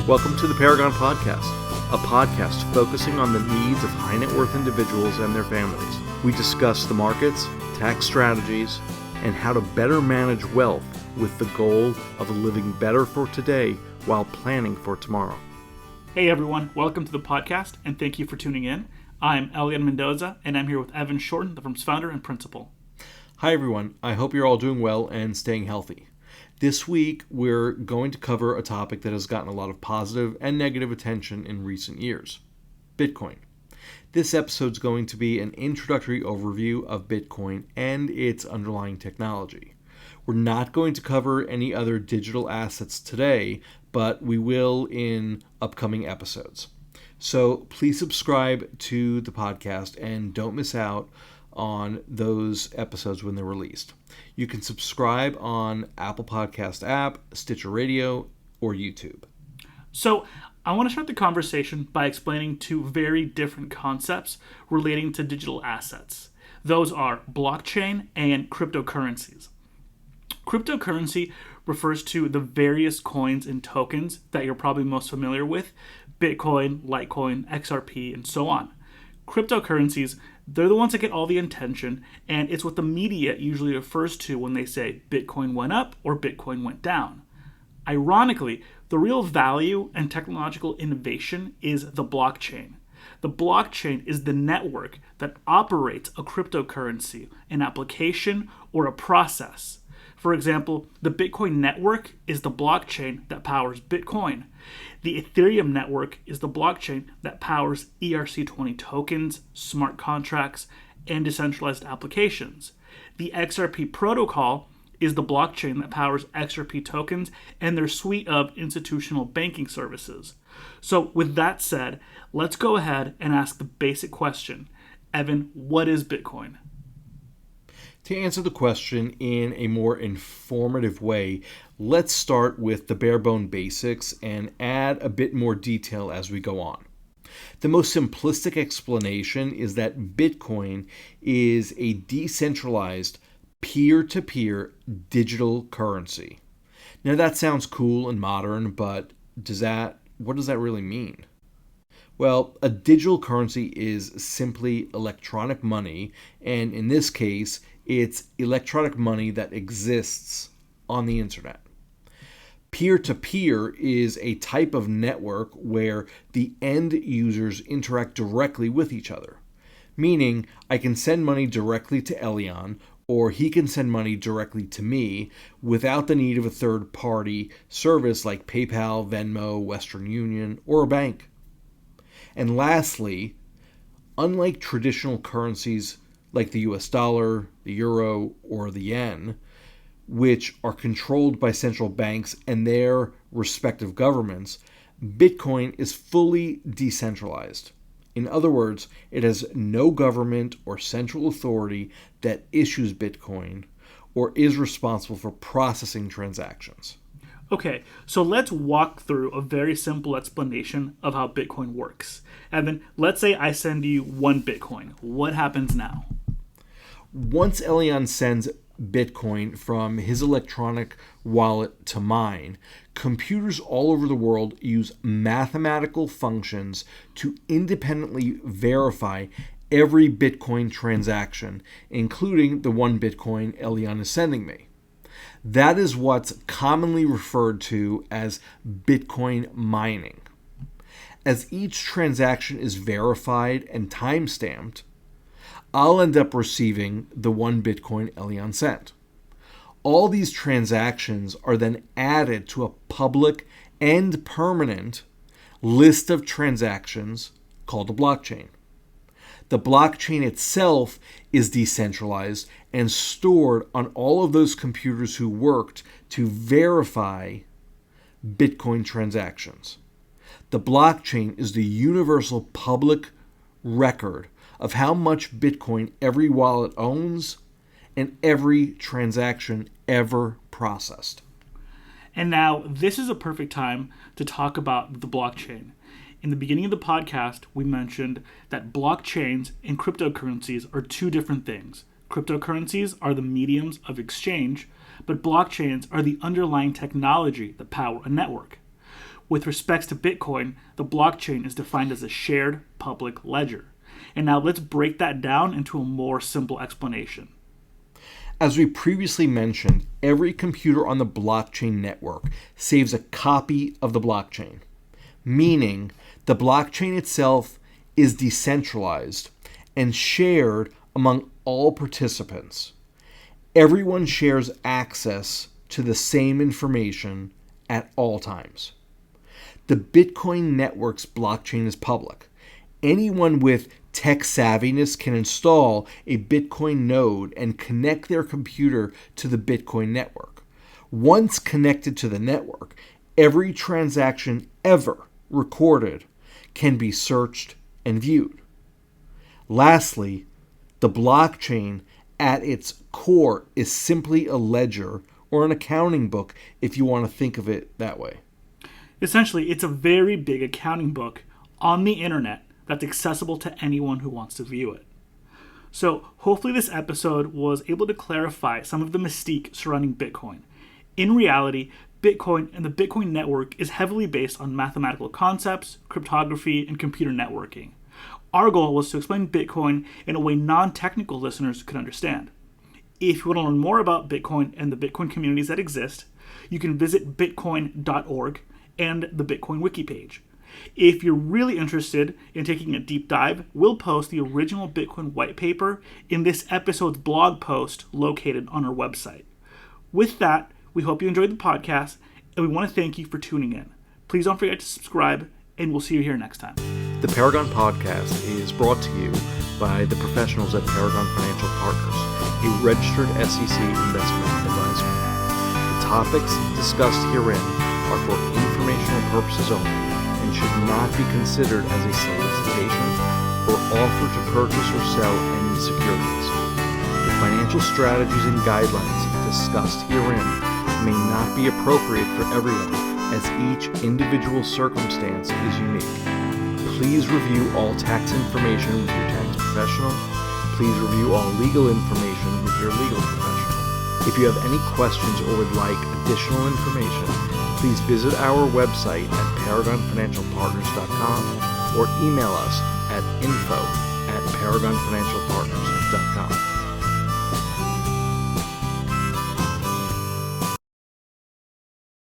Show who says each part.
Speaker 1: Welcome to the Paragon Podcast, a podcast focusing on the needs of high net worth individuals and their families. We discuss the markets, tax strategies, and how to better manage wealth with the goal of living better for today while planning for tomorrow.
Speaker 2: Hey everyone, welcome to the podcast and thank you for tuning in. I'm Elean Mendoza and I'm here with Evan Shorten, the firm's founder and principal.
Speaker 1: Hi everyone, I hope you're all doing well and staying healthy. This week, we're going to cover a topic that has gotten a lot of positive and negative attention in recent years, Bitcoin. This episode's going to be an introductory overview of Bitcoin and its underlying technology. We're not going to cover any other digital assets today, but we will in upcoming episodes. So please subscribe to the podcast and don't miss out on those episodes when they're released. You can subscribe on Apple Podcast app, Stitcher Radio, or YouTube.
Speaker 2: So I want to start the conversation by explaining two very different concepts relating to digital assets. Those are blockchain and cryptocurrencies. Cryptocurrency refers to the various coins and tokens that you're probably most familiar with: Bitcoin, Litecoin, XRP, and so on. Cryptocurrencies, they're the ones that get all the attention, and it's what the media usually refers to when they say Bitcoin went up or Bitcoin went down. Ironically, the real value and technological innovation is the blockchain. The blockchain is the network that operates a cryptocurrency, an application, or a process. For example, the Bitcoin network is the blockchain that powers Bitcoin. The Ethereum network is the blockchain that powers ERC20 tokens, smart contracts, and decentralized applications. The XRP protocol is the blockchain that powers XRP tokens and their suite of institutional banking services. So with that said, let's go ahead and ask the basic question. Evan, what is Bitcoin?
Speaker 1: To answer the question in a more informative way, let's start with the bare bone basics and add a bit more detail as we go on. The most simplistic explanation is that Bitcoin is a decentralized, peer-to-peer digital currency. Now that sounds cool and modern, but what does that really mean? Well, a digital currency is simply electronic money, and in this case, it's electronic money that exists on the internet. Peer-to-peer is a type of network where the end users interact directly with each other, meaning I can send money directly to Elean, or he can send money directly to me without the need of a third-party service like PayPal, Venmo, Western Union, or a bank. And lastly, unlike traditional currencies like the US dollar, the euro, or the yen, which are controlled by central banks and their respective governments, Bitcoin is fully decentralized. In other words, it has no government or central authority that issues Bitcoin or is responsible for processing transactions.
Speaker 2: Okay, so let's walk through a very simple explanation of how Bitcoin works. Evan, let's say I send you 1 Bitcoin. What happens now?
Speaker 1: Once Elean sends Bitcoin from his electronic wallet to mine, computers all over the world use mathematical functions to independently verify every Bitcoin transaction, including the 1 Bitcoin Elean is sending me. That is what's commonly referred to as Bitcoin mining. As each transaction is verified and time-stamped, I'll end up receiving the 1 Bitcoin Elean sent. All these transactions are then added to a public and permanent list of transactions called a blockchain. The blockchain itself is decentralized and stored on all of those computers who worked to verify Bitcoin transactions. The blockchain is the universal public record of how much Bitcoin every wallet owns and every transaction ever processed.
Speaker 2: And now this is a perfect time to talk about the blockchain. In the beginning of the podcast, we mentioned that blockchains and cryptocurrencies are two different things. Cryptocurrencies are the mediums of exchange, but blockchains are the underlying technology that power a network. With respects to Bitcoin, the blockchain is defined as a shared public ledger. And now let's break that down into a more simple explanation.
Speaker 1: As we previously mentioned, every computer on the blockchain network saves a copy of the blockchain, meaning the blockchain itself is decentralized and shared among all participants. Everyone shares access to the same information at all times. The Bitcoin network's blockchain is public. Anyone with tech savviness can install a Bitcoin node and connect their computer to the Bitcoin network. Once connected to the network, every transaction ever recorded can be searched and viewed. Lastly, the blockchain at its core is simply a ledger or an accounting book if you want to think of it that way.
Speaker 2: Essentially, it's a very big accounting book on the internet that's accessible to anyone who wants to view it. So hopefully this episode was able to clarify some of the mystique surrounding Bitcoin. In reality, Bitcoin and the Bitcoin network is heavily based on mathematical concepts, cryptography, and computer networking. Our goal was to explain Bitcoin in a way non-technical listeners could understand. If you want to learn more about Bitcoin and the Bitcoin communities that exist, you can visit bitcoin.org and the Bitcoin wiki page. If you're really interested in taking a deep dive, we'll post the original Bitcoin white paper in this episode's blog post located on our website. With that, we hope you enjoyed the podcast, and we want to thank you for tuning in. Please don't forget to subscribe, and we'll see you here next time.
Speaker 1: The Paragon Podcast is brought to you by the professionals at Paragon Financial Partners, a registered SEC investment advisor. The topics discussed herein are for informational purposes only and should not be considered as a solicitation or offer to purchase or sell any securities. The financial strategies and guidelines discussed herein may not be appropriate for everyone, as each individual circumstance is unique. Please review all tax information with your tax professional. Please review all legal information with your legal professional. If you have any questions or would like additional information, please visit our website at paragonfinancialpartners.com or email us at info@paragonfinancialpartners.com.